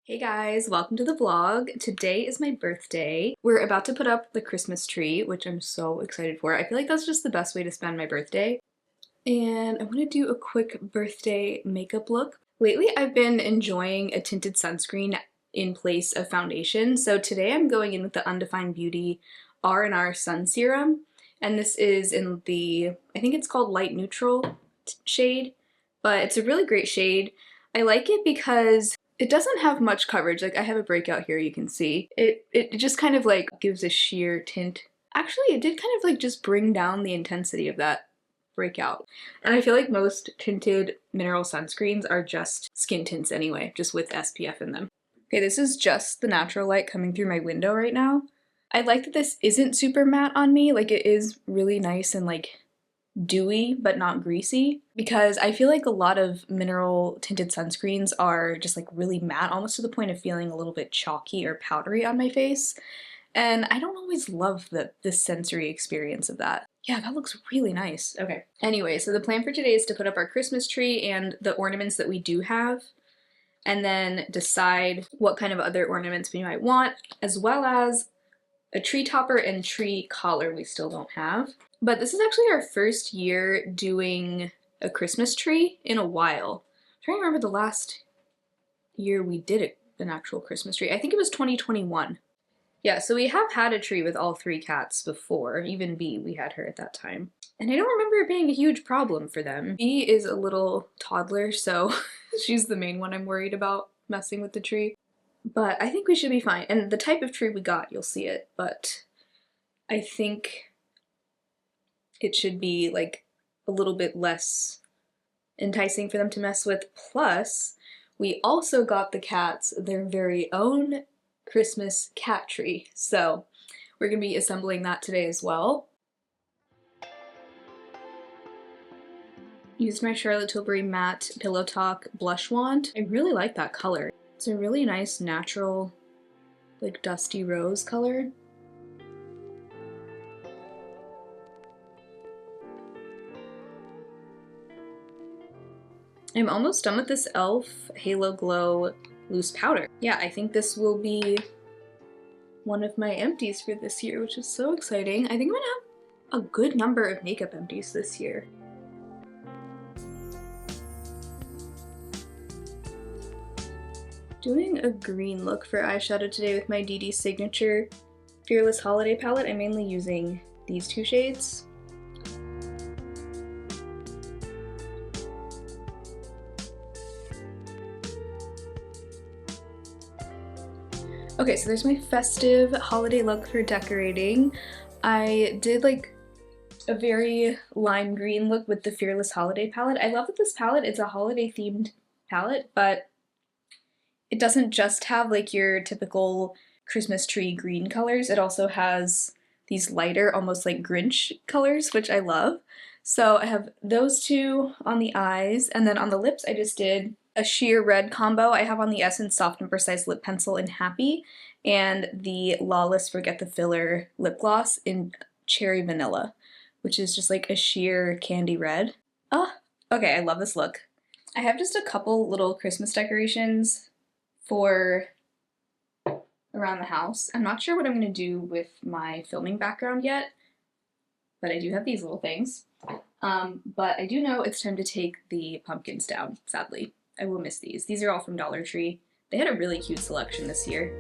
Hey guys, welcome to the vlog. Today is my birthday. We're about to put up the Christmas tree, which I'm so excited for. I feel like that's just the best way to spend my birthday. And I want to do a quick birthday makeup look. Lately, I've been enjoying a tinted sunscreen in place of foundation. So today I'm going in with the Undefined Beauty R&R Sun Serum. And this is in the, I think it's called light neutral shade, but it's a really great shade. I like it because it doesn't have much coverage. Like I have a breakout here, you can see. It just kind of like gives a sheer tint. Actually, it did kind of like just bring down the intensity of that breakout. And I feel like most tinted mineral sunscreens are just skin tints anyway, just with SPF in them. Okay, this is just the natural light coming through my window right now. I like that this isn't super matte on me. Like it is really nice and like dewy but not greasy, because I feel like a lot of mineral tinted sunscreens are just like really matte, almost to the point of feeling a little bit chalky or powdery on my face, and I don't always love the sensory experience of that. Yeah, that looks really nice. Okay, anyway, so the plan for today is to put up our Christmas tree and the ornaments that we do have, and then decide what kind of other ornaments we might want, as well as a tree topper and tree collar we still don't have. But this is actually our first year doing a Christmas tree in a while. I'm trying to remember the last year we did an actual Christmas tree. I think it was 2021. Yeah, so we have had a tree with all three cats before. Even Bee, we had her at that time. And I don't remember it being a huge problem for them. Bee is a little toddler, so she's the main one I'm worried about messing with the tree. But I think we should be fine. And the type of tree we got, you'll see it, but I think it should be like a little bit less enticing for them to mess with. Plus, we also got the cats their very own Christmas cat tree. So we're gonna be assembling that today as well. Used my Charlotte Tilbury Matte Pillow Talk blush wand. I really like that color. It's a really nice natural, like dusty rose color. I'm almost done with this e.l.f. Halo Glow loose powder. Yeah, I think this will be one of my empties for this year, which is so exciting. I think I'm gonna have a good number of makeup empties this year. Doing a green look for eyeshadow today with my DD Signature Fearless Holiday palette. I'm mainly using these two shades. Okay, so there's my festive holiday look for decorating. I did like a very lime green look with the Fearless Holiday palette. I love that this palette is a holiday themed palette, but it doesn't just have like your typical Christmas tree green colors. It also has these lighter, almost like Grinch colors, which I love. So I have those two on the eyes, and then on the lips I just did a sheer red combo. I have on the Essence Soft and Precise Lip Pencil in Happy, and the Lawless Forget the Filler lip gloss in Cherry Vanilla, which is just like a sheer candy red. Oh, okay, I love this look. I have just a couple little Christmas decorations for around the house. I'm not sure what I'm going to do with my filming background yet, but I do have these little things. But I do know it's time to take the pumpkins down, sadly. I will miss these. These are all from Dollar Tree. They had a really cute selection this year.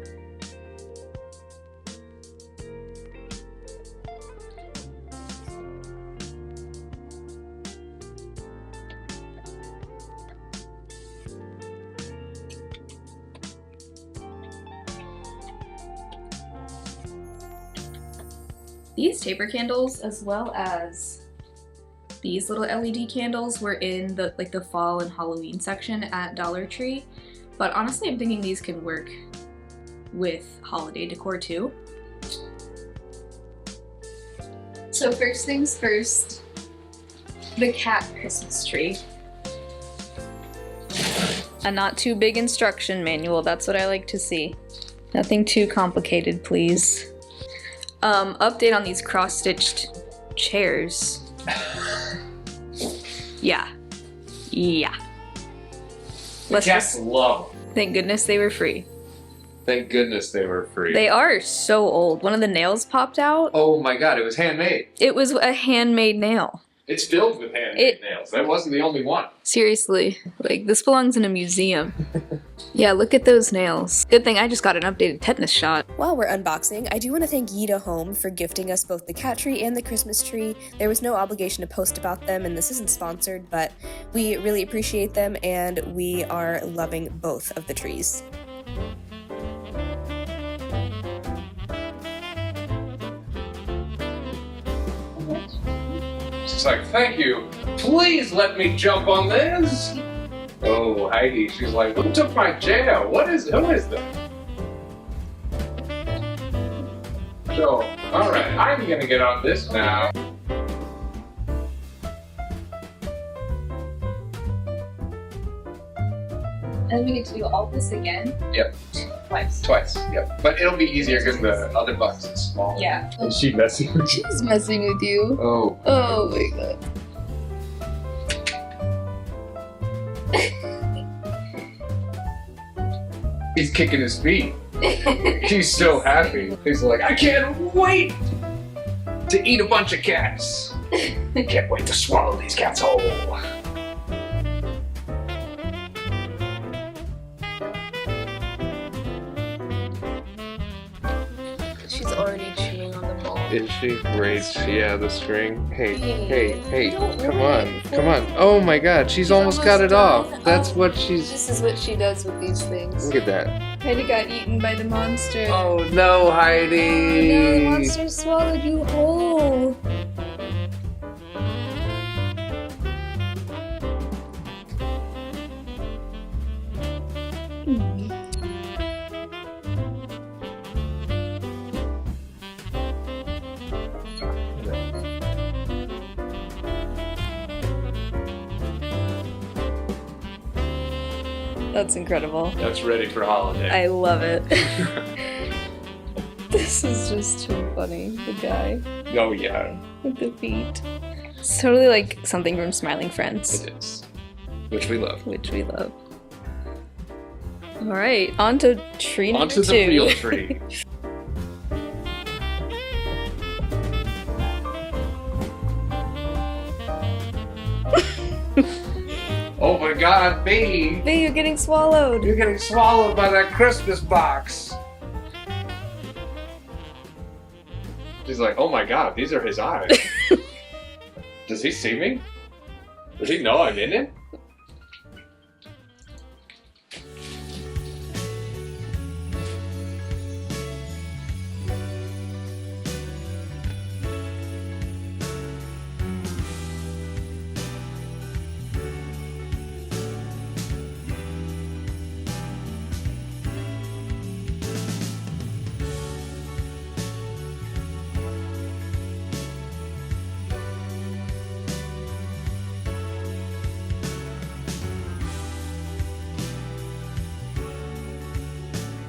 These taper candles, as well as these little LED candles, were in the fall and Halloween section at Dollar Tree, but honestly I'm thinking these can work with holiday decor too. So first things first, the cat Christmas tree. A not too big instruction manual, that's what I like to see. Nothing too complicated, please. Update on these cross-stitched chairs. Yeah. The cats love them. Thank goodness they were free. Thank goodness they were free. They are so old. One of the nails popped out. Oh my god, it was handmade. It was a handmade nail. It's filled with handmade nails. That wasn't the only one. Seriously, like this belongs in a museum. Yeah, look at those nails. Good thing I just got an updated tetanus shot. While we're unboxing, I do want to thank Yida Home for gifting us both the cat tree and the Christmas tree. There was no obligation to post about them, and this isn't sponsored, but we really appreciate them, and we are loving both of the trees. She's like, thank you. Please let me jump on this. Oh, Heidi, she's like, who took my jail? Who is that? So, alright, I'm gonna get on this now. And we need to do all this again? Yep. Twice, yep. But it'll be easier because the other box is smaller. Yeah. Is she messing with you? She's messing with you. Oh. Oh my god. He's kicking his feet. He's so happy. He's like, I can't wait to eat a bunch of cats. Can't wait to swallow these cats whole. She's already chewing on the ball. Is she? Great. Yeah, the string. Hey, Don't come ruin on, it. come on. Oh my god, she's almost got it almost off. done. That's Oh. what she's... This is what she does with these things. Look at that. Heidi got eaten by the monster. Oh no, Heidi! No, the monster swallowed you whole. That's incredible. That's ready for holiday. I love it. This is just too funny. The guy Oh yeah, with the feet. It's totally like something from Smiling Friends, it is. Which we love. which we love. All right, on to tree number Onto the 2. real tree. Oh my god, B! Hey, you're getting swallowed. You're getting swallowed by that Christmas box! She's like, oh my god, these are his eyes. Does he see me? Does he know I'm in it?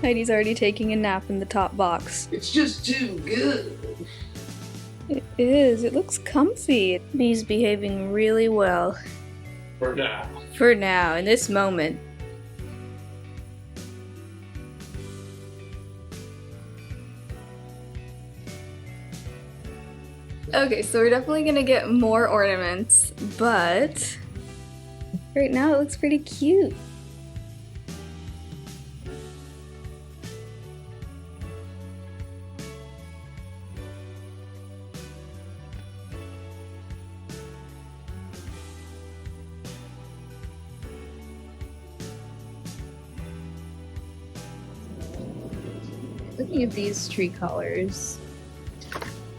Heidi's already taking a nap in the top box. It's just too good. It is. It looks comfy. He's behaving really well. For now. For now, in this moment. Okay, so we're definitely gonna get more ornaments, but right now it looks pretty cute. Looking at these tree colors,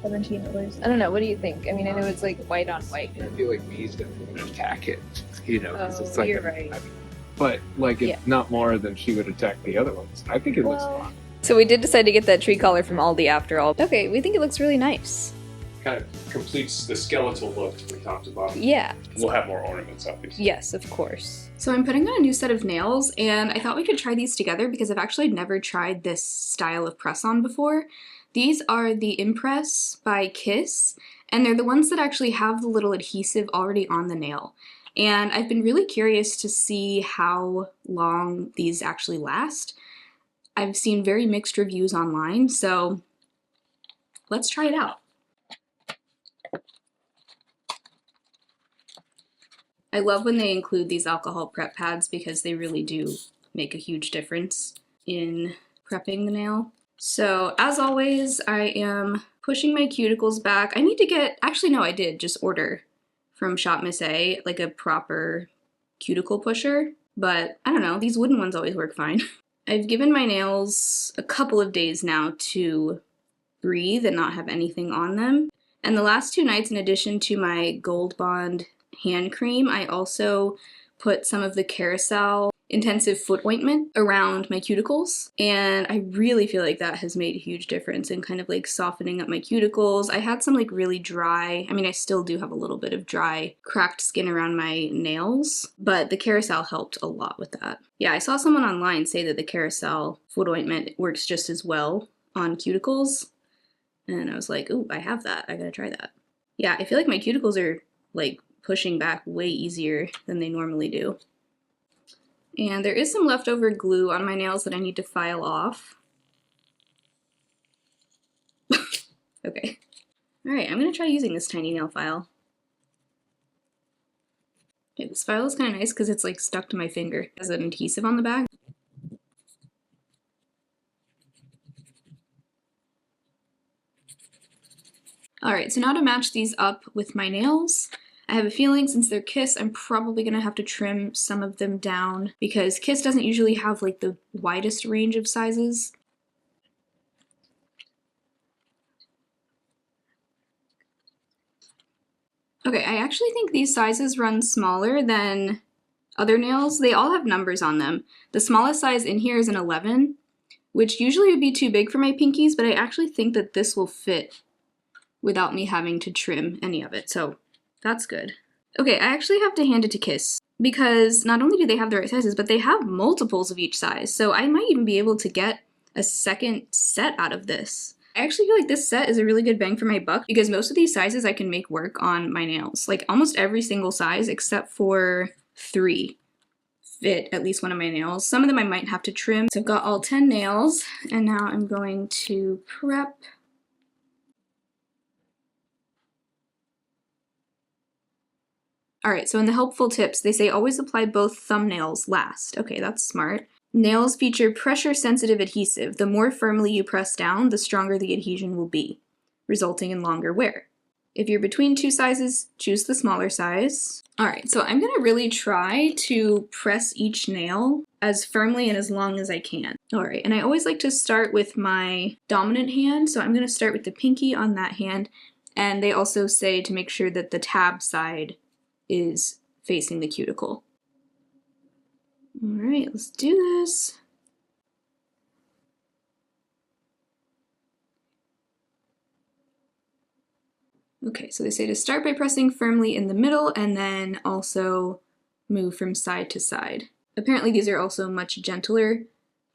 $17. I don't know. What do you think? I mean, I know it's like white on white. I feel like B's definitely gonna attack it. You know, 'cause it's like You're right. but like it's Yeah. not more than she would attack the other ones. I think it looks fun. So we did decide to get that tree collar from Aldi after all. Okay, we think it looks really nice. Kind of completes the skeletal look we talked about. Yeah. We'll have more ornaments, obviously. Yes, of course. So I'm putting on a new set of nails, and I thought we could try these together because I've actually never tried this style of press-on before. These are the Impress by Kiss, and they're the ones that actually have the little adhesive already on the nail. And I've been really curious to see how long these actually last. I've seen very mixed reviews online, so let's try it out. I love when they include these alcohol prep pads because they really do make a huge difference in prepping the nail. So as always, I am pushing my cuticles back. I need to get, actually no, I did just order from Shop Miss A, like a proper cuticle pusher, but I don't know, these wooden ones always work fine. I've given my nails a couple of days now to breathe and not have anything on them. And the last 2 nights, in addition to my Gold Bond hand cream, I also put some of the Carousel intensive foot ointment around my cuticles, and I really feel like that has made a huge difference in kind of like softening up my cuticles. I had some like really dry, I mean I still do have a little bit of dry cracked skin around my nails, but the Carousel helped a lot with that. Yeah, I saw someone online say that the Carousel foot ointment works just as well on cuticles, and I was like, ooh, I have that, I gotta try that. Yeah, I feel like my cuticles are like pushing back way easier than they normally do. And there is some leftover glue on my nails that I need to file off. Okay. Alright, I'm gonna try using this tiny nail file. Okay, this file is kind of nice because it's like stuck to my finger. It has an adhesive on the back. Alright, so now to match these up with my nails, I have a feeling since they're Kiss, I'm probably going to have to trim some of them down because Kiss doesn't usually have like the widest range of sizes. Okay, I actually think these sizes run smaller than other nails. They all have numbers on them. The smallest size in here is an 11, which usually would be too big for my pinkies, but I actually think that this will fit without me having to trim any of it, so that's good. Okay, I actually have to hand it to Kiss because not only do they have the right sizes, but they have multiples of each size, so I might even be able to get a second set out of this. I actually feel like this set is a really good bang for my buck because most of these sizes I can make work on my nails. Like almost every single size except for 3 fit at least one of my nails. Some of them I might have to trim. So I've got all 10 nails, and now I'm going to prep. Alright, so in the helpful tips, they say always apply both thumbnails last. Okay, that's smart. Nails feature pressure-sensitive adhesive. The more firmly you press down, the stronger the adhesion will be, resulting in longer wear. If you're between 2 sizes, choose the smaller size. Alright, so I'm gonna really try to press each nail as firmly and as long as I can. Alright, and I always like to start with my dominant hand, so I'm gonna start with the pinky on that hand, and they also say to make sure that the tab side is facing the cuticle. Alright, let's do this. Okay, so they say to start by pressing firmly in the middle and then also move from side to side. Apparently these are also much gentler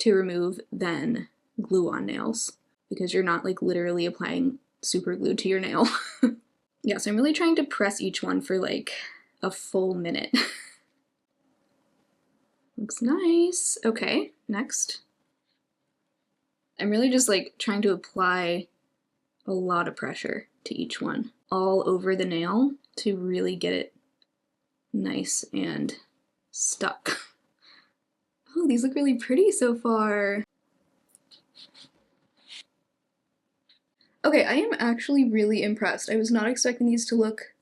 to remove than glue-on nails because you're not like literally applying super glue to your nail. Yeah, so I'm really trying to press each one for like a full minute. Looks nice. Okay, next. I'm really just like trying to apply a lot of pressure to each one, all over the nail to really get it nice and stuck. Oh, these look really pretty so far. Okay, I am actually really impressed. I was not expecting these to look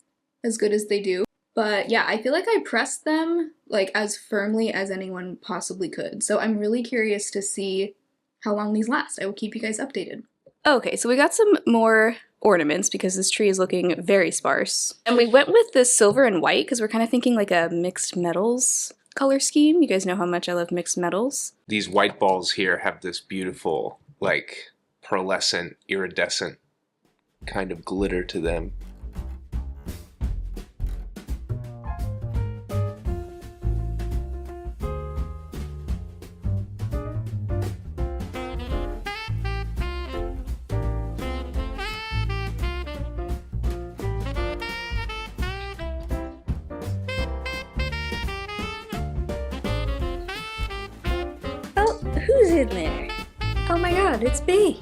as good as they do. But yeah, I feel like I pressed them like as firmly as anyone possibly could. So I'm really curious to see how long these last. I will keep you guys updated. Okay, so we got some more ornaments because this tree is looking very sparse. And we went with the silver and white because we're kind of thinking like a mixed metals color scheme. You guys know how much I love mixed metals. These white balls here have this beautiful, like, pearlescent, iridescent kind of glitter to them. Oh, who's in there? god, it's big!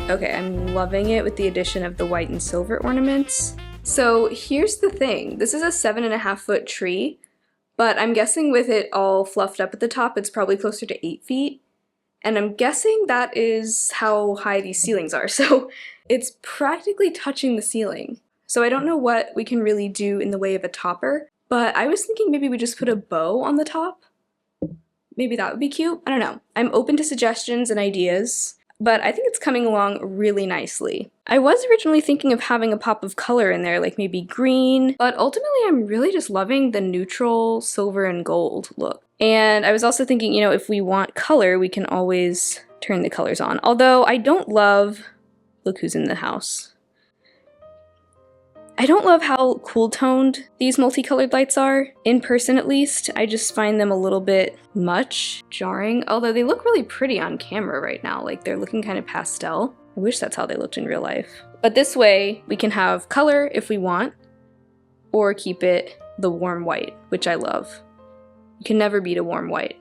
Okay, I'm loving it with the addition of the white and silver ornaments. So here's the thing. This is a 7.5-foot tree, but I'm guessing with it all fluffed up at the top, it's probably closer to 8 feet. And I'm guessing that is how high these ceilings are. So it's practically touching the ceiling. So I don't know what we can really do in the way of a topper, but I was thinking maybe we just put a bow on the top. Maybe that would be cute. I don't know. I'm open to suggestions and ideas, but I think it's coming along really nicely. I was originally thinking of having a pop of color in there, like maybe green, but ultimately I'm really just loving the neutral silver and gold look. And I was also thinking, you know, if we want color, we can always turn the colors on. Although I don't love, look who's in the house. I don't love how cool-toned these multicolored lights are, in person at least. I just find them a little bit much jarring, although they look really pretty on camera right now, like they're looking kind of pastel. I wish that's how they looked in real life. But this way, we can have color if we want, or keep it the warm white, which I love. You can never beat a warm white.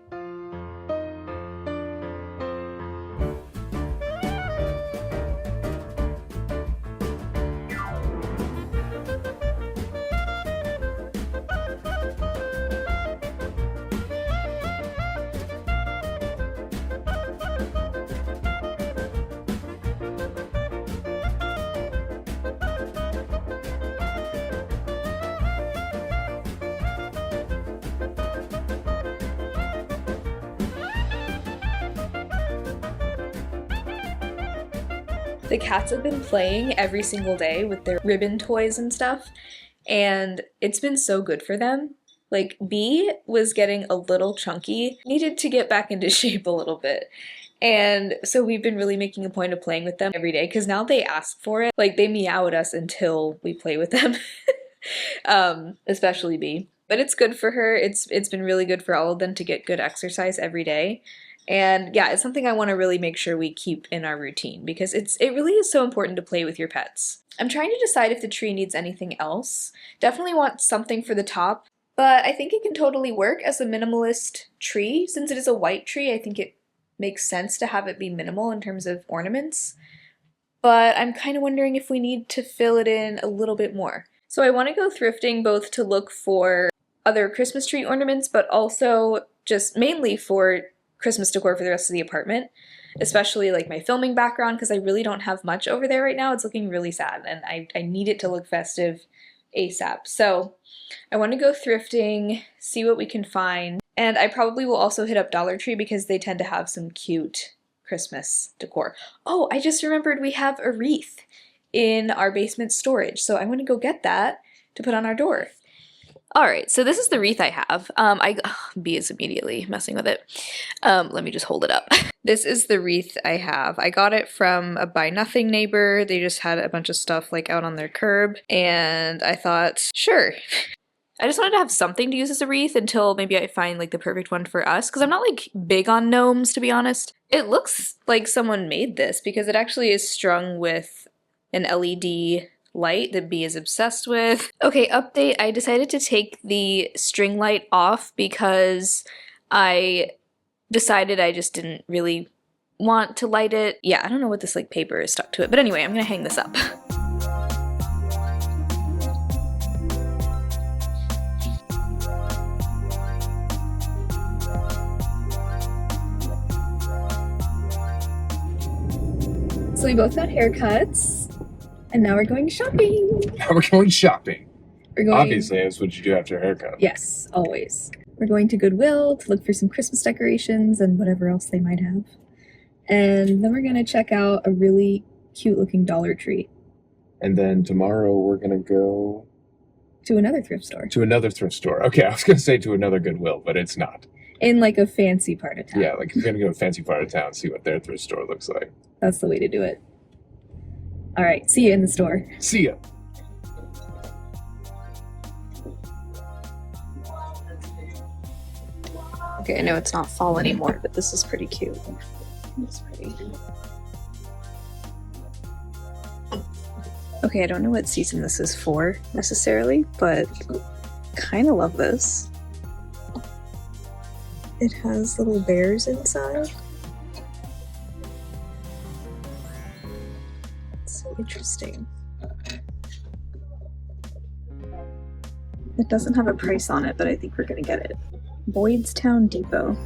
The cats have been playing every single day with their ribbon toys and stuff, and it's been so good for them. Like, Bee was getting a little chunky, needed to get back into shape a little bit. And so we've been really making a point of playing with them every day, because now they ask for it. Like, they meow at us until we play with them, especially Bee. But it's good for her. It's been really good for all of them to get good exercise every day. And yeah, it's something I want to really make sure we keep in our routine, because it really is so important to play with your pets. I'm trying to decide if the tree needs anything else. Definitely want something for the top, but I think it can totally work as a minimalist tree. Since it is a white tree, I think it makes sense to have it be minimal in terms of ornaments. But I'm kind of wondering if we need to fill it in a little bit more. So I want to go thrifting both to look for other Christmas tree ornaments, but also just mainly for Christmas decor for the rest of the apartment, especially like my filming background, because I really don't have much over there right now. It's looking really sad, and I need it to look festive ASAP. So I want to go thrifting, see what we can find, and I probably will also hit up Dollar Tree because they tend to have some cute Christmas decor. Oh, I just remembered we have a wreath in our basement storage, so I'm going to go get that to put on our door. Alright, so this is the wreath I have. Bee is immediately messing with it. Let me just hold it up. This is the wreath I have. I got it from a Buy Nothing neighbor. They just had a bunch of stuff like out on their curb, and I thought, sure. I just wanted to have something to use as a wreath until maybe I find like the perfect one for us, because I'm not like big on gnomes, to be honest. It looks like someone made this because it actually is strung with an LED light that Bee is obsessed with. Okay, update. I decided to take the string light off because I decided I just didn't really want to light it. Yeah, I don't know what this like paper is stuck to it, but anyway, I'm gonna hang this up. So we both got haircuts. And now we're going shopping. Now we're going shopping. We're going... Obviously, that's what you do after a haircut. Yes, always. We're going to Goodwill to look for some Christmas decorations and whatever else they might have. And then we're going to check out a really cute looking Dollar Tree. And then tomorrow we're going to go... to another thrift store. To another thrift store. Okay, I was going to say to another Goodwill, but it's not. In like a fancy part of town. Yeah, like you're going to go to a fancy part of town and see what their thrift store looks like. That's the way to do it. All right, see you in the store. See ya. Okay, I know it's not fall anymore, but this is pretty cute. It's pretty. Okay, I don't know what season this is for necessarily, but kind of love this. It has little bears inside. It's so interesting. It doesn't have a price on it, but I think we're gonna get it. Boydstown Depot.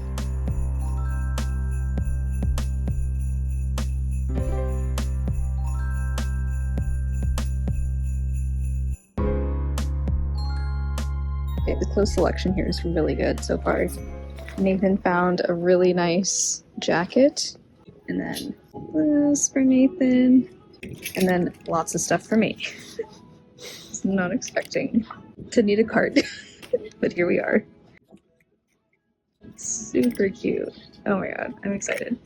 Okay, the clothes selection here is really good so far. Nathan found a really nice jacket, and then this for Nathan, and then lots of stuff for me. Was not expecting to need a cart, but here we are. Super cute. Oh my god, I'm excited.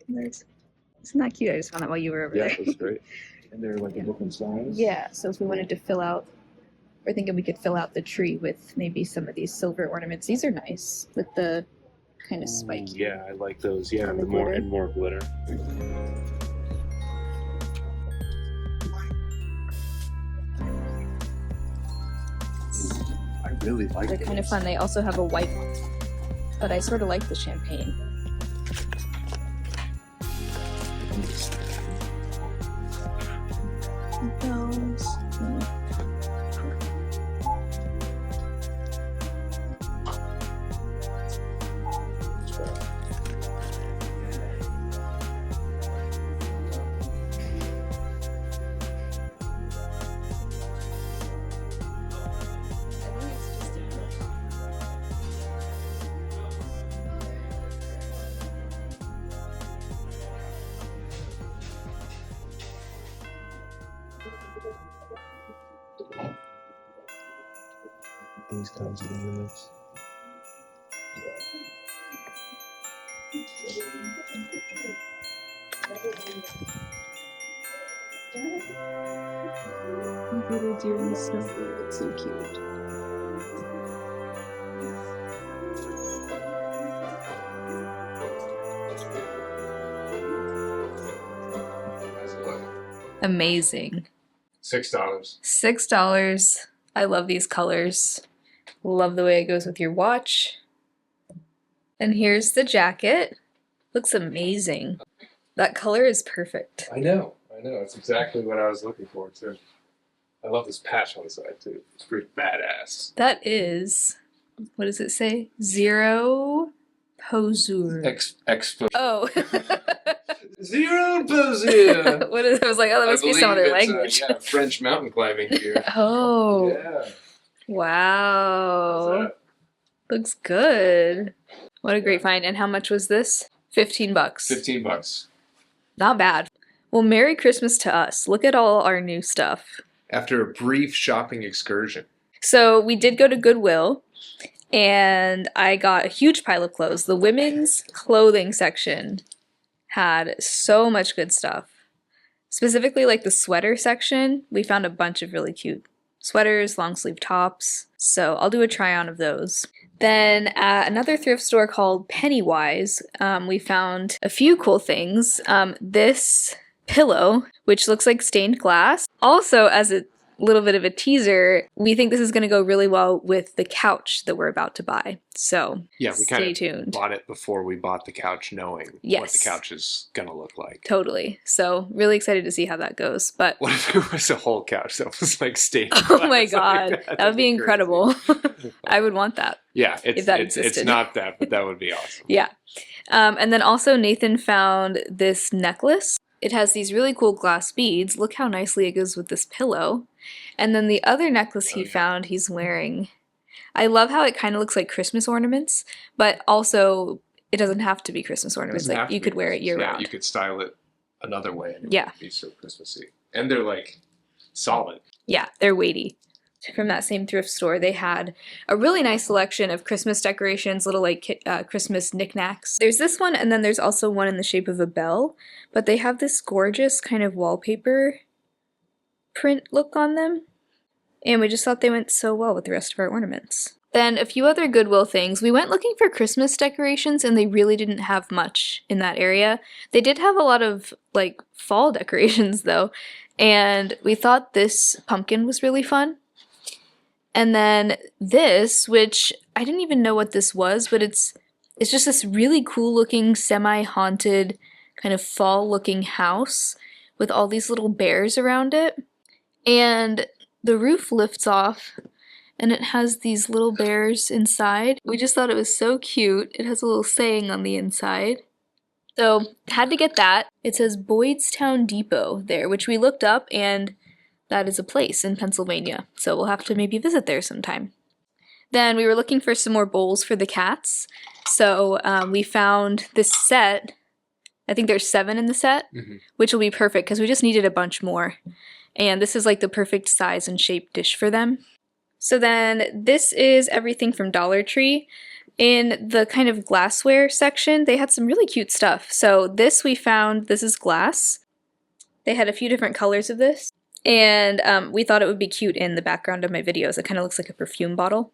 Isn't that cute? I just found that while you were over there. Yeah, it was great. And they're like a different size. Yeah, so if we wanted to fill out, we're thinking we could fill out the tree with maybe some of these silver ornaments. These are nice with the kind of spiky. Yeah, I like those. Yeah, And the the more glitter. and more glitter. I really like They're kind of fun. They also have a white one, but I sort of like the champagne. Those. these kinds of ornaments. Little deer in the snowfield. It's so cute. Amazing. $6. $6. I love these colors. Love the way it goes with your watch. And here's the jacket. Looks amazing. That color is perfect. I know. It's exactly what I was looking for too. I love this patch on the side too. It's pretty badass. That is, what does it say? Zero posure. Expo. Oh. Zero posure. What is? I was like, oh, that must be some other language. Yeah, French mountain climbing gear. Oh. Yeah. Wow. Looks good. What a great find. And how much was this? $15. $15. Not bad. Well, Merry Christmas to us. Look at all our new stuff. After a brief shopping excursion. So we did go to Goodwill, and I got a huge pile of clothes. The women's clothing section had so much good stuff. Specifically, like the sweater section, we found a bunch of really cute sweaters, long sleeve tops. So I'll do a try on of those. Then at another thrift store called Pennywise, we found a few cool things. This pillow, which looks like stained glass. Also, as a little bit of a teaser, we think this is going to go really well with the couch that we're about to buy. So Yeah, we stay kind tuned. of bought it before we bought the couch, knowing what Yes. the couch is going to look like. Totally. So really excited to see how that goes. But What if it was a whole couch that was like stained oh glass my like god, that would be crazy. incredible. I would want that. Yeah, if that it's existed. not that, but that would be awesome. Yeah. And then also Nathan found this necklace. It has these really cool glass beads. Look how nicely it goes with this pillow. And then the other necklace he found he's wearing. I love how it kind of looks like Christmas ornaments, but also it doesn't have to be Christmas ornaments. Doesn't Like have to you be could wear it Christmas. year Yeah, round. you could style it another way and it Yeah. would be so Christmassy. And they're like solid. Yeah, they're weighty. From that same thrift store, they had a really nice selection of Christmas decorations, little like Christmas knickknacks. There's this one, and then there's also one in the shape of a bell, but they have this gorgeous kind of wallpaper print look on them, and we just thought they went so well with the rest of our ornaments. Then a few other Goodwill things. We went looking for Christmas decorations, and they really didn't have much in that area. They did have a lot of like fall decorations though, and we thought this pumpkin was really fun. And then this, which I didn't even know what this was, but it's just this really cool looking semi-haunted kind of fall looking house with all these little bears around it. And the roof lifts off and it has these little bears inside. We just thought it was so cute. It has a little saying on the inside. So had to get that. It says Boydstown Depot there, which we looked up, and that is a place in Pennsylvania. So we'll have to maybe visit there sometime. Then we were looking for some more bowls for the cats. So we found this set. I think there's 7 in the set, which will be perfect because we just needed a bunch more. And this is like the perfect size and shape dish for them. So then this is everything from Dollar Tree. In the kind of glassware section, they had some really cute stuff. So this we found, this is glass. They had a few different colors of this. And we thought it would be cute in the background of my videos. It kind of looks like a perfume bottle.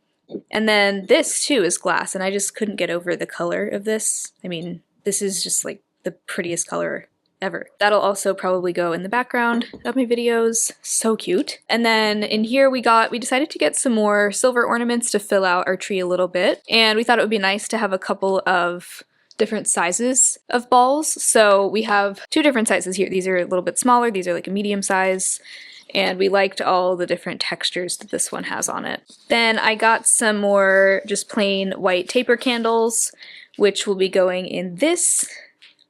And then this too is glass, and I just couldn't get over the color of this. I mean, this is just like the prettiest color ever. That'll also probably go in the background of my videos. So cute. And then in here we decided to get some more silver ornaments to fill out our tree a little bit. And we thought it would be nice to have a couple of different sizes of balls. So we have 2 different sizes here. These are a little bit smaller. These are like a medium size. And we liked all the different textures that this one has on it. Then I got some more just plain white taper candles, which will be going in this.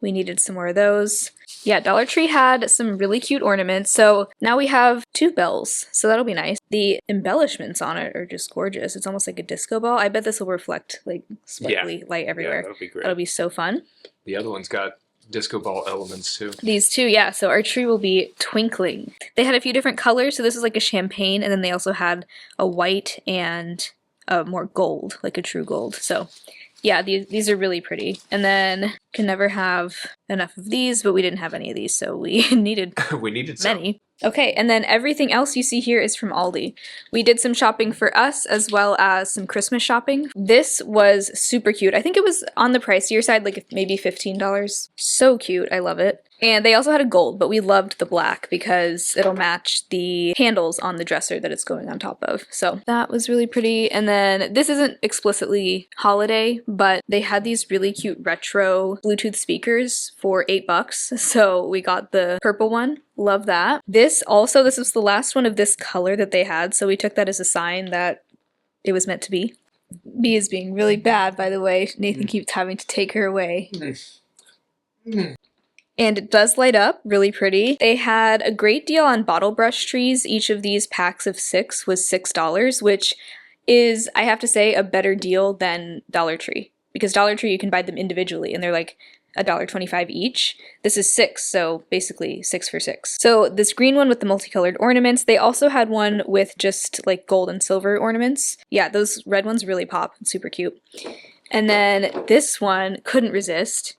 We needed some more of those. Yeah, Dollar Tree had some really cute ornaments. So now we have 2 bells, so that'll be nice. The embellishments on it are just gorgeous. It's almost like a disco ball. I bet this will reflect like sparkly light everywhere. Yeah, that'll be great. That'll be so fun. The other one's got disco ball elements too. These 2, yeah, so our tree will be twinkling. They had a few different colors, so this is like a champagne, and then they also had a white and a more gold, like a true gold. So yeah, these are really pretty. And then can never have enough of these, but we didn't have any of these, so we needed many. Okay, and then everything else you see here is from Aldi. We did some shopping for us as well as some Christmas shopping. This was super cute. I think it was on the pricier side, like maybe $15. So cute, I love it. And they also had a gold, but we loved the black because it'll match the handles on the dresser that it's going on top of. So that was really pretty. And then this isn't explicitly holiday, but they had these really cute retro Bluetooth speakers for $8. So we got the purple one. Love that. This was the last one of this color that they had. So we took that as a sign that it was meant to be. B is being really bad, by the way. Nathan keeps having to take her away. And it does light up, really pretty. They had a great deal on bottle brush trees. Each of these packs of 6 was $6, which is, I have to say, a better deal than Dollar Tree. Because Dollar Tree, you can buy them individually, and they're like $1.25 each. This is 6, so basically 6 for 6. So this green one with the multicolored ornaments, they also had one with just like gold and silver ornaments. Yeah, those red ones really pop. It's super cute. And then this one, couldn't resist.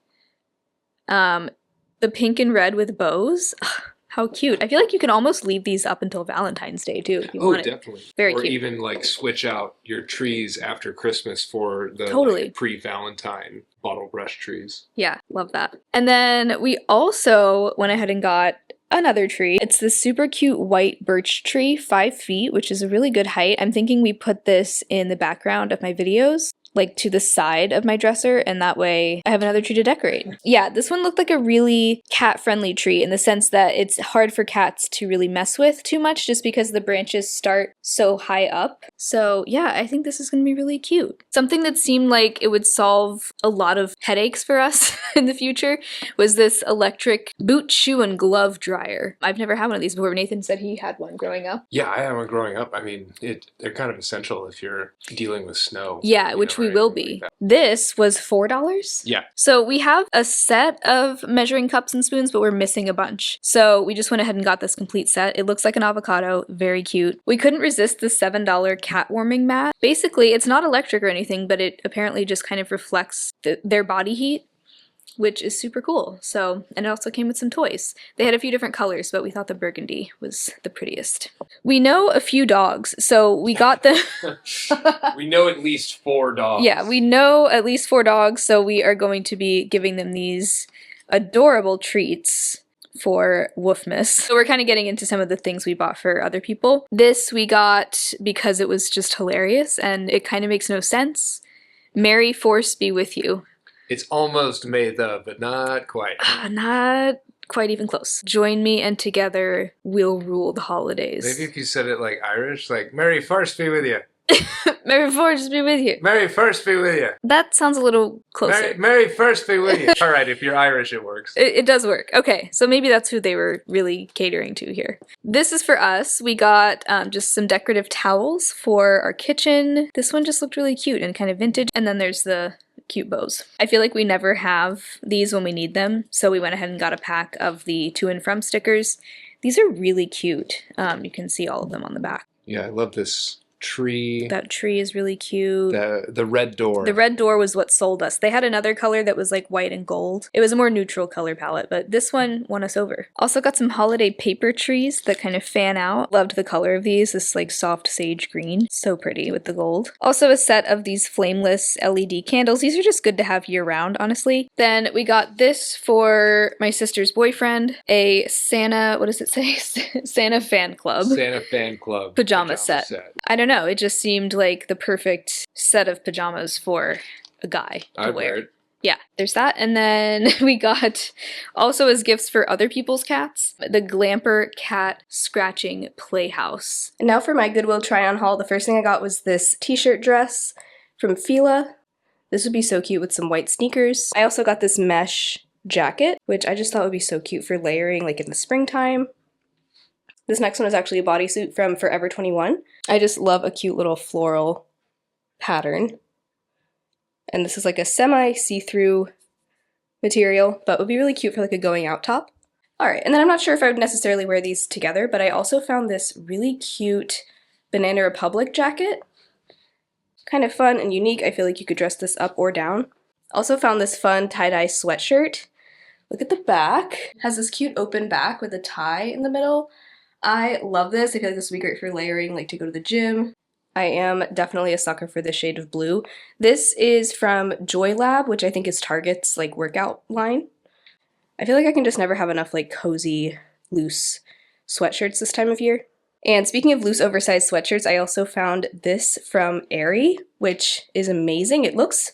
The pink and red with bows. Ugh, how cute. I feel like you can almost leave these up until Valentine's Day too if you want it. Definitely. Very or cute. Even like switch out your trees after Christmas for the like, pre-Valentine bottle brush trees. Yeah, love that. And then we also went ahead and got another tree. It's this super cute white birch tree, 5 feet, which is a really good height. I'm thinking we put this in the background of my videos, like to the side of my dresser, and that way I have another tree to decorate. Yeah, this one looked like a really cat-friendly tree in the sense that it's hard for cats to really mess with too much just because the branches start so high up. So yeah, I think this is gonna be really cute. Something that seemed like it would solve a lot of headaches for us in the future was this electric boot, shoe, and glove dryer. I've never had one of these before. Nathan said he had one growing up. Yeah, I had one growing up. I mean, they're kind of essential if you're dealing with snow. Yeah, which we will be. Like this was $4. Yeah. So we have a set of measuring cups and spoons, but we're missing a bunch. So we just went ahead and got this complete set. It looks like an avocado, very cute. We couldn't resist the $7 cat warming mat. Basically, it's not electric or anything, but it apparently just kind of reflects their body heat, which is super cool. So, and it also came with some toys. They had a few different colors, but we thought the burgundy was the prettiest. We know a few dogs, so we got them. We know at least 4 dogs. Yeah, we know at least 4 dogs, so we are going to be giving them these adorable treats for Woofmas. So we're kind of getting into some of the things we bought for other people. This we got because it was just hilarious and it kind of makes no sense. Merry Force be with you. It's almost May the, but not quite. Not quite even close. Join me and together we'll rule the holidays. Maybe if you said it like Irish, like Merry First be with you. Merry Force be with you. Merry First be with you. That sounds a little closer. Merry First be with you. All right, if you're Irish, it works. It does work. Okay, so maybe that's who they were really catering to here. This is for us. We got just some decorative towels for our kitchen. This one just looked really cute and kind of vintage. And then there's the cute bows. I feel like we never have these when we need them, so we went ahead and got a pack of the to and from stickers. These are really cute. You can see all of them on the back. Yeah, I love this tree. That tree is really cute. The red door. The red door was what sold us. They had another color that was like white and gold. It was a more neutral color palette, but this one won us over. Also got some holiday paper trees that kind of fan out. Loved the color of these, this like soft sage green. So pretty with the gold. Also a set of these flameless LED candles. These are just good to have year round, honestly. Then we got this for my sister's boyfriend, a Santa, what does it say? Santa fan club. Santa fan club. Pajama set. I don't know, it just seemed like the perfect set of pajamas for a guy to wear. It. Yeah, there's that. And then we got also as gifts for other people's cats, the Glamper Cat Scratching Playhouse. And now for my Goodwill try-on haul, the first thing I got was this t-shirt dress from Fila. This would be so cute with some white sneakers. I also got this mesh jacket, which I just thought would be so cute for layering like in the springtime. This next one is actually a bodysuit from Forever 21. I just love a cute little floral pattern. And this is like a semi-see-through material, but would be really cute for like a going out top. Alright, and then I'm not sure if I would necessarily wear these together, but I also found this really cute Banana Republic jacket. Kind of fun and unique. I feel like you could dress this up or down. Also found this fun tie-dye sweatshirt. Look at the back. It has this cute open back with a tie in the middle. I love this. I feel like this would be great for layering, like to go to the gym. I am definitely a sucker for this shade of blue. This is from Joy Lab, which I think is Target's like workout line. I feel like I can just never have enough like cozy, loose sweatshirts this time of year. And speaking of loose oversized sweatshirts, I also found this from Aerie, which is amazing. It looks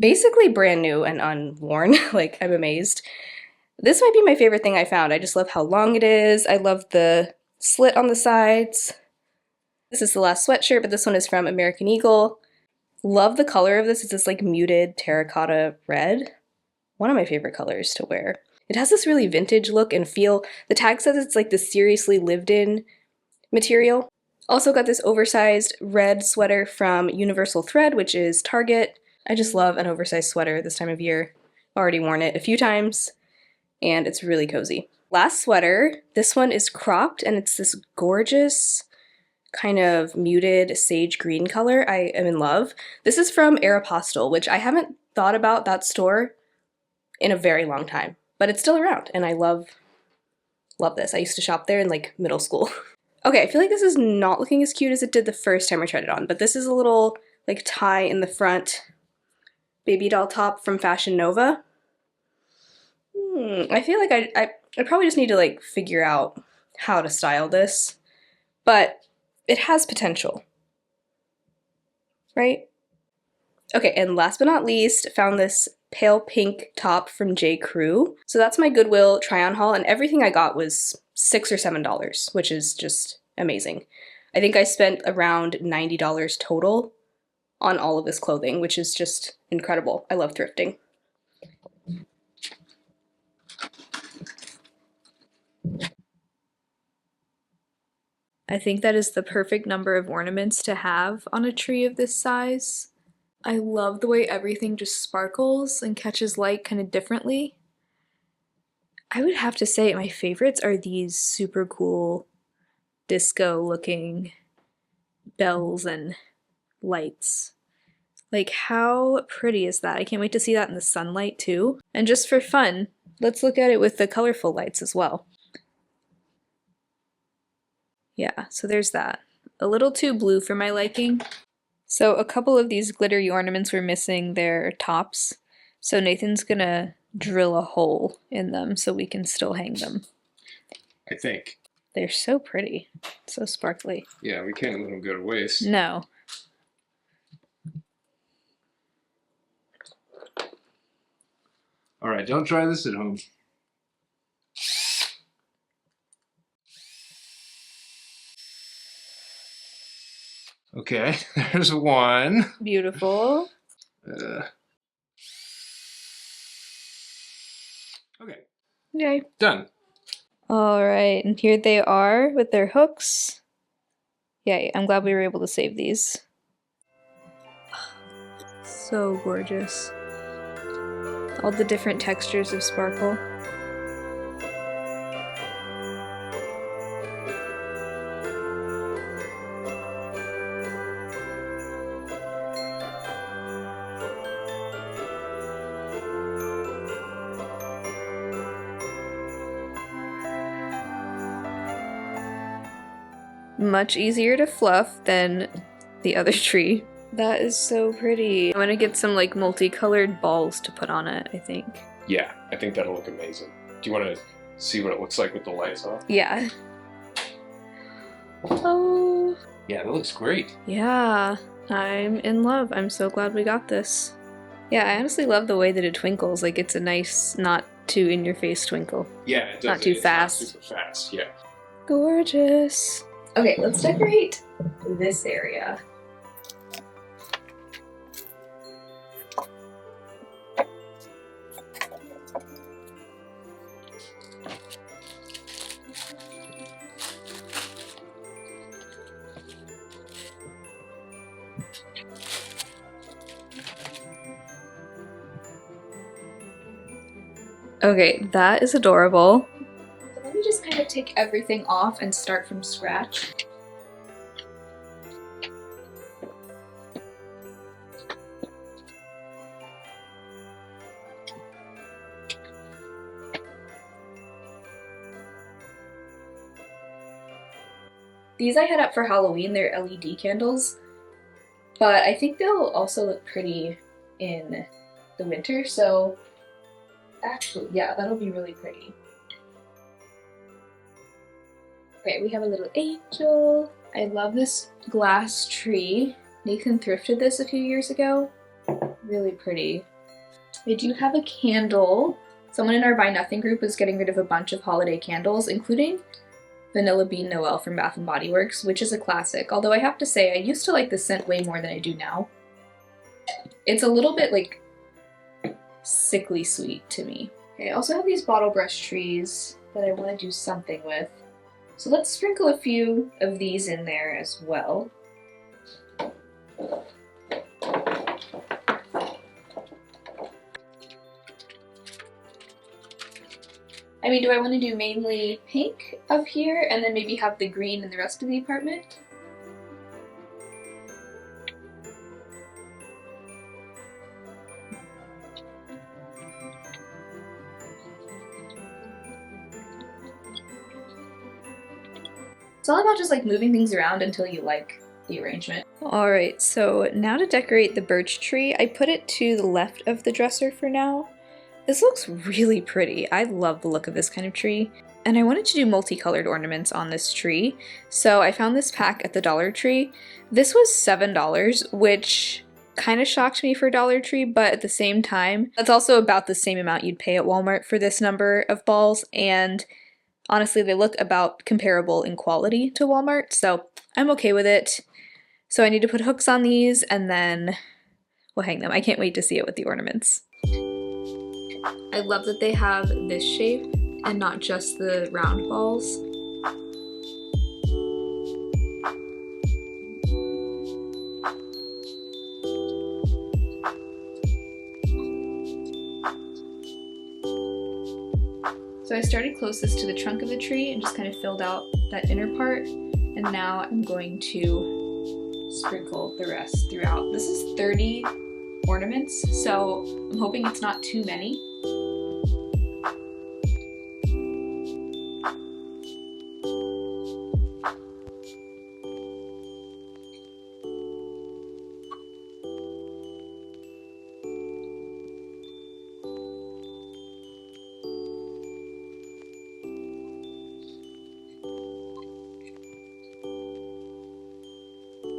basically brand new and unworn. Like, I'm amazed. This might be my favorite thing I found. I just love how long it is. I love the slit on the sides. This is the last sweatshirt, but this one is from American Eagle. Love the color of this. It's this like muted terracotta red. One of my favorite colors to wear. It has this really vintage look and feel. The tag says it's like the seriously lived in material. Also got this oversized red sweater from Universal Thread, which is Target. I just love an oversized sweater this time of year. Already worn it a few times, and it's really cozy. Last sweater, this one is cropped, and it's this gorgeous kind of muted sage green color. I am in love. This is from Aeropostale, which I haven't thought about that store in a very long time, but it's still around, and I love this. I used to shop there in like middle school. Okay, I feel like this is not looking as cute as it did the first time I tried it on, but this is a little like tie in the front baby doll top from Fashion Nova. I feel like I probably just need to like figure out how to style this, but it has potential, right? Okay, and last but not least, found this pale pink top from J. Crew. So that's my Goodwill try-on haul, and everything I got was $6 or $7, which is just amazing. I think I spent around $90 total on all of this clothing, which is just incredible. I love thrifting. I think that is the perfect number of ornaments to have on a tree of this size. I love the way everything just sparkles and catches light kind of differently. I would have to say my favorites are these super cool disco looking bells and lights. Like, how pretty is that? I can't wait to see that in the sunlight too. And just for fun, let's look at it with the colorful lights as well. Yeah, so there's that. A little too blue for my liking. So a couple of these glittery ornaments were missing their tops. So Nathan's gonna drill a hole in them so we can still hang them. I think. They're so pretty. So sparkly. Yeah, we can't let them go to waste. No. All right, don't try this at home. Okay, there's one. Beautiful. Okay, Yay. done. Alright, and here they are with their hooks. Yay, I'm glad we were able to save these. So gorgeous. All the different textures of sparkle. Much easier to fluff than the other tree. That is so pretty. I'm gonna get some like multicolored balls to put on it, I think. Yeah, I think that'll look amazing. Do you want to see what it looks like with the lights on? Yeah. Oh. Yeah, that looks great. Yeah, I'm in love. I'm so glad we got this. Yeah, I honestly love the way that it twinkles. Like it's a nice, not too in-your-face twinkle. Yeah, it does. Not too It's fast. Not super fast, yeah. Gorgeous. Okay, let's decorate this area. Okay, that is adorable. So let me just kind of take everything off and start from scratch. These I had up for Halloween, they're LED candles, but I think they'll also look pretty in the winter, so actually, yeah, that'll be really pretty. Okay, we have a little angel. I love this glass tree. Nathan thrifted this a few years ago. Really pretty. I do have a candle. Someone in our Buy Nothing group was getting rid of a bunch of holiday candles, including Vanilla Bean Noel from Bath & Body Works, which is a classic. Although I have to say, I used to like this scent way more than I do now. It's a little bit like sickly sweet to me. Okay, I also have these bottle brush trees that I want to do something with. So let's sprinkle a few of these in there as well. I mean, do I want to do mainly pink up here and then maybe have the green in the rest of the apartment? It's all about just like moving things around until you like the arrangement. Alright, so now to decorate the birch tree, I put it to the left of the dresser for now. This looks really pretty. I love the look of this kind of tree. And I wanted to do multicolored ornaments on this tree, so I found this pack at the Dollar Tree. This was $7, which kind of shocked me for Dollar Tree, but at the same time, that's also about the same amount you'd pay at Walmart for this number of balls, and honestly, they look about comparable in quality to Walmart, so I'm okay with it. So I need to put hooks on these, and then we'll hang them. I can't wait to see it with the ornaments. I love that they have this shape and not just the round balls. So I started closest to the trunk of the tree and just kind of filled out that inner part, and now I'm going to sprinkle the rest throughout. This is 30 ornaments, so I'm hoping it's not too many.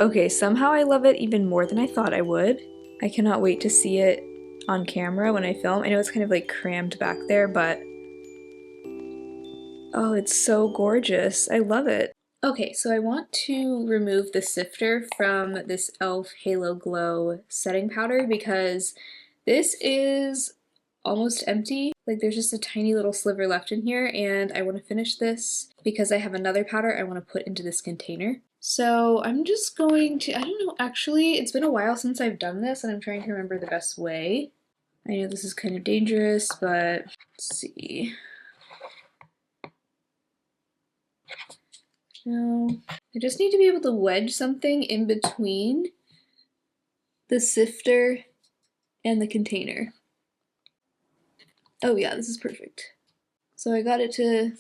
Okay, somehow I love it even more than I thought I would. I cannot wait to see it on camera when I film. I know it's kind of like crammed back there, but oh, it's so gorgeous. I love it. Okay, so I want to remove the sifter from this e.l.f. Halo Glow setting powder because this is almost empty. Like there's just a tiny little sliver left in here, and I want to finish this because I have another powder I want to put into this container. So I'm just going to, I don't know, actually it's been a while since I've done this and I'm trying to remember the best way. I know this is kind of dangerous, but let's see. No, I just need to be able to wedge something in between the sifter and the container. Oh yeah, this is perfect. So I got it to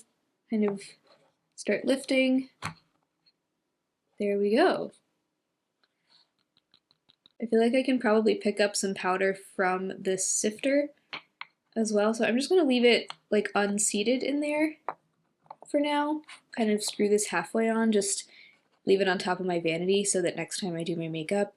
kind of start lifting. There we go. I feel like I can probably pick up some powder from this sifter as well, so I'm just going to leave it like unseated in there for now. Kind of screw this halfway on, just leave it on top of my vanity so that next time I do my makeup,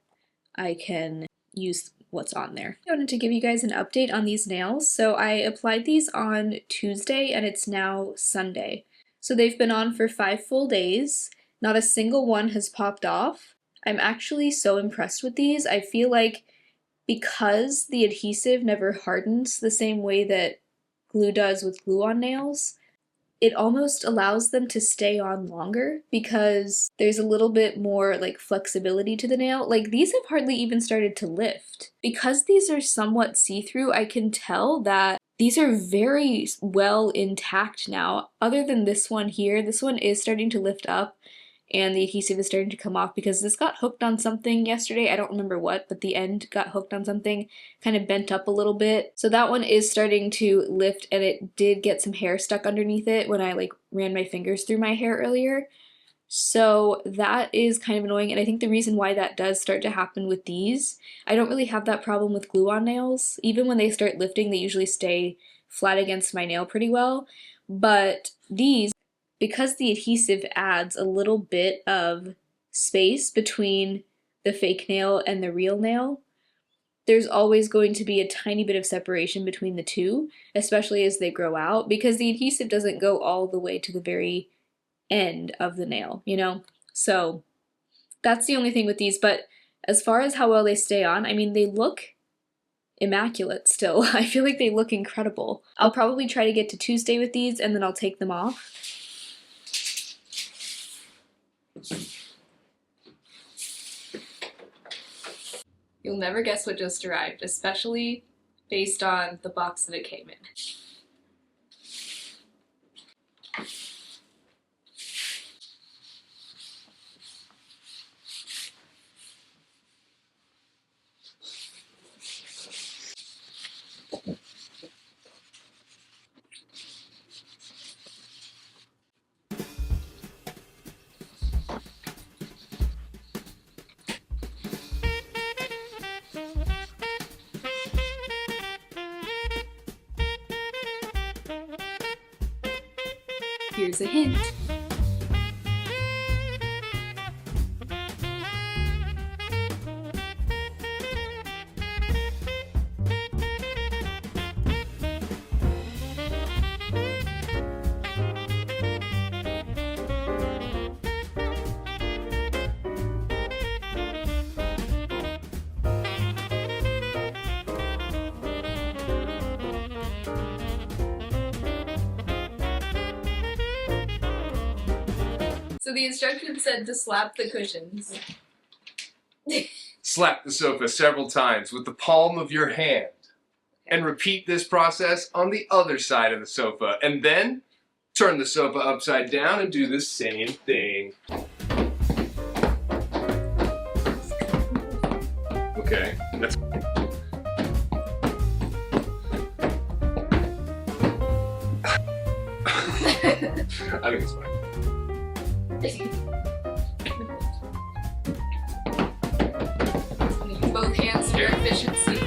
I can use what's on there. I wanted to give you guys an update on these nails. So I applied these on Tuesday and it's now Sunday. So they've been on for 5 full days. Not a single one has popped off. I'm actually so impressed with these. I feel like because the adhesive never hardens the same way that glue does with glue-on nails, it almost allows them to stay on longer because there's a little bit more like flexibility to the nail. Like these have hardly even started to lift. Because these are somewhat see-through, I can tell that these are very well intact now. Other than this one here, this one is starting to lift up and the adhesive is starting to come off because this got hooked on something yesterday. I don't remember what, but the end got hooked on something, kind of bent up a little bit. So that one is starting to lift, and it did get some hair stuck underneath it when I like ran my fingers through my hair earlier. So that is kind of annoying, and I think the reason why that does start to happen with these, I don't really have that problem with glue-on nails. Even when they start lifting, they usually stay flat against my nail pretty well, but these, because the adhesive adds a little bit of space between the fake nail and the real nail, there's always going to be a tiny bit of separation between the two, especially as they grow out, because the adhesive doesn't go all the way to the very end of the nail, you know? So that's the only thing with these, but as far as how well they stay on, I mean, they look immaculate still. I feel like they look incredible. I'll probably try to get to Tuesday with these and then I'll take them off. You'll never guess what just arrived, especially based on the box that it came in. Here's a hint. So the instructions said to slap the cushions. Slap the sofa several times with the palm of your hand. And repeat this process on the other side of the sofa. And then turn the sofa upside down and do the same thing. Okay, that's... I think it's fine. Both hands for efficiency.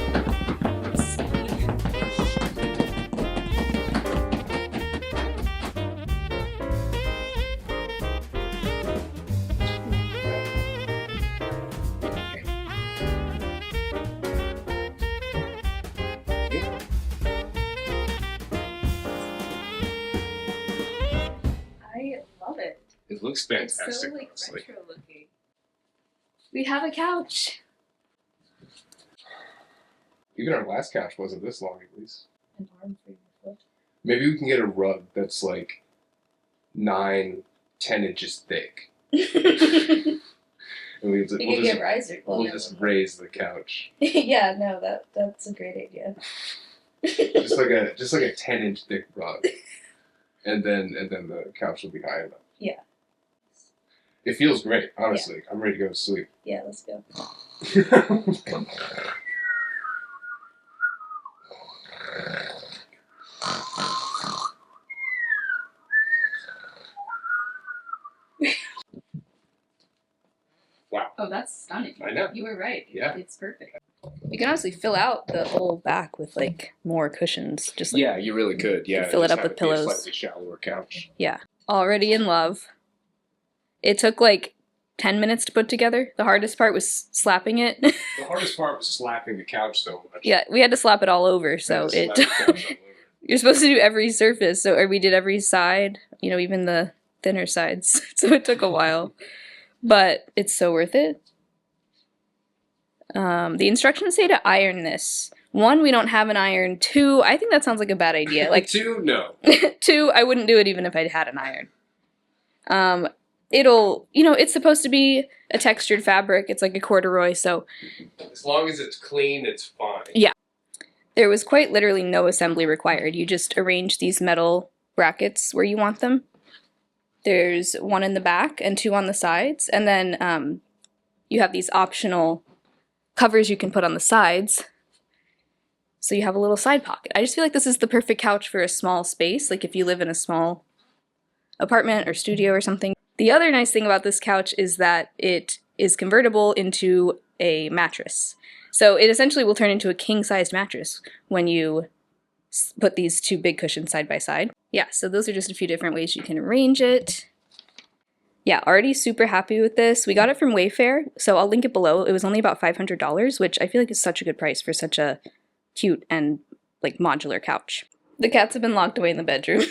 It looks It's fantastic, so, like, honestly. retro looking. We have a couch. Even our last couch wasn't this long, at least. An arm for your foot. Maybe we can get a rug that's like 9, 10 inches thick. And we'll just raise the couch. Yeah, no, that's a great idea. just like a 10-inch thick rug. And then the couch will be high enough. Yeah. It feels great, honestly. Yeah. I'm ready to go to sleep. Yeah, let's go. Wow. Oh, that's stunning. I know. You were right. Yeah. It's perfect. You can honestly fill out the whole back with like more cushions. Just like, yeah, you really could. Yeah. Fill it just up have with be a pillows. slightly shallower couch. Yeah. Already in love. It took like 10 minutes to put together. The hardest part was slapping it. The hardest part was slapping the couch so much. Yeah, we had to slap it all over, so it you're supposed to do every surface, or we did every side, even the thinner sides. So it took a while. But it's so worth it. The instructions say to iron this. 1, we don't have an iron. 2, I think that sounds like a bad idea. Like 2, no. 2, I wouldn't do it even if I had an iron. It's supposed to be a textured fabric. It's like a corduroy, so as long as it's clean, it's fine. Yeah. There was quite literally no assembly required. You just arrange these metal brackets where you want them. There's 1 in the back and 2 on the sides, and then you have these optional covers you can put on the sides, so you have a little side pocket. I just feel like this is the perfect couch for a small space, like if you live in a small apartment or studio or something. The other nice thing about this couch is that it is convertible into a mattress. So it essentially will turn into a king-sized mattress when you put these 2 big cushions side by side. Yeah, so those are just a few different ways you can arrange it. Yeah, already super happy with this. We got it from Wayfair, so I'll link it below. It was only about $500, which I feel like is such a good price for such a cute and like modular couch. The cats have been locked away in the bedroom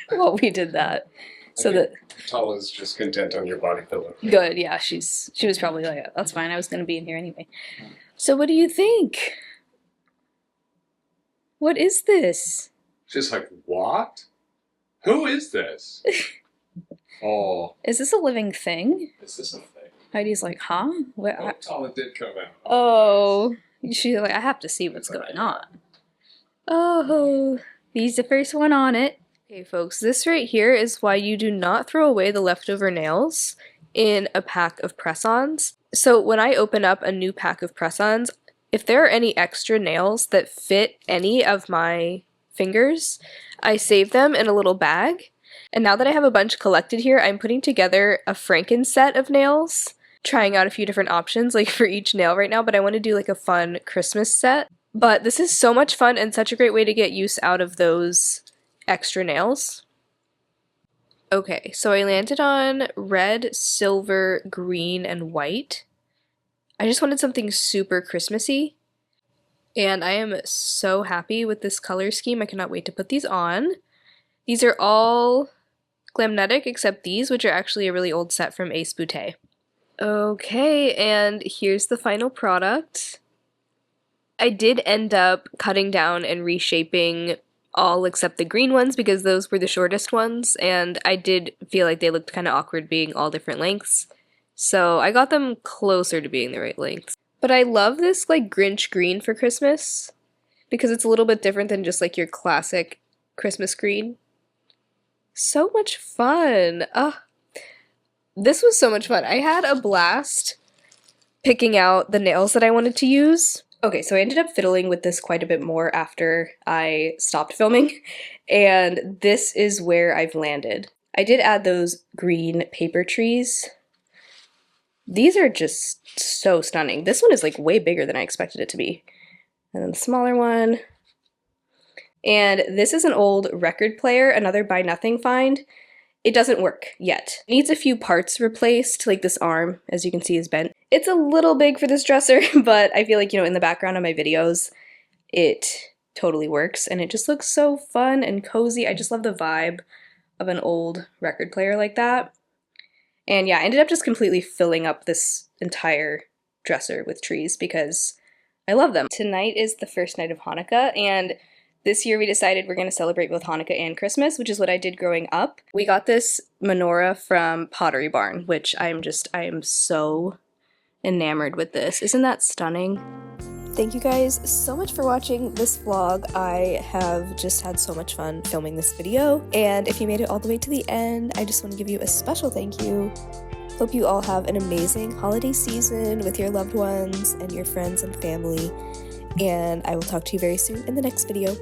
while we did that. So that Tala's just content on your body pillow. Good, yeah, she was probably like, that's fine, I was gonna be in here anyway. So what do you think? What is this? Just like, what? Who is this? Oh. Is this a living thing? Is this a thing? Heidi's like, huh? What? Oh, Tala did come out. Oh, she's like, I have to see what's going on. Oh, he's the first one on it. Okay, folks, this right here is why you do not throw away the leftover nails in a pack of press-ons. So when I open up a new pack of press-ons, if there are any extra nails that fit any of my fingers, I save them in a little bag. And now that I have a bunch collected here, I'm putting together a franken set of nails, trying out a few different options like for each nail right now, but I want to do like a fun Christmas set. But this is so much fun and such a great way to get use out of those extra nails. Okay, so I landed on red, silver, green, and white. I just wanted something super Christmassy, and I am so happy with this color scheme. I cannot wait to put these on. These are all Glamnetic except these, which are actually a really old set from Ace Boutte. Okay, and here's the final product. I did end up cutting down and reshaping all except the green ones because those were the shortest ones, and I did feel like they looked kind of awkward being all different lengths. So I got them closer to being the right length. But I love this like Grinch green for Christmas because it's a little bit different than just like your classic Christmas green. So much fun. This was so much fun. I had a blast picking out the nails that I wanted to use. Okay, so I ended up fiddling with this quite a bit more after I stopped filming, and this is where I've landed. I did add those green paper trees. These are just so stunning. This one is like way bigger than I expected it to be. And then the smaller one. And this is an old record player, another Buy Nothing find. It doesn't work yet. It needs a few parts replaced, like this arm, as you can see, is bent. It's a little big for this dresser, but I feel like, in the background of my videos, it totally works, and it just looks so fun and cozy. I just love the vibe of an old record player like that. And yeah, I ended up just completely filling up this entire dresser with trees because I love them. Tonight is the first night of Hanukkah, and this year we decided we're going to celebrate both Hanukkah and Christmas, which is what I did growing up. We got this menorah from Pottery Barn, which I am so enamored with this. Isn't that stunning? Thank you guys so much for watching this vlog. I have just had so much fun filming this video, and if you made it all the way to the end, I just want to give you a special thank you. Hope you all have an amazing holiday season with your loved ones and your friends and family, and I will talk to you very soon in the next video.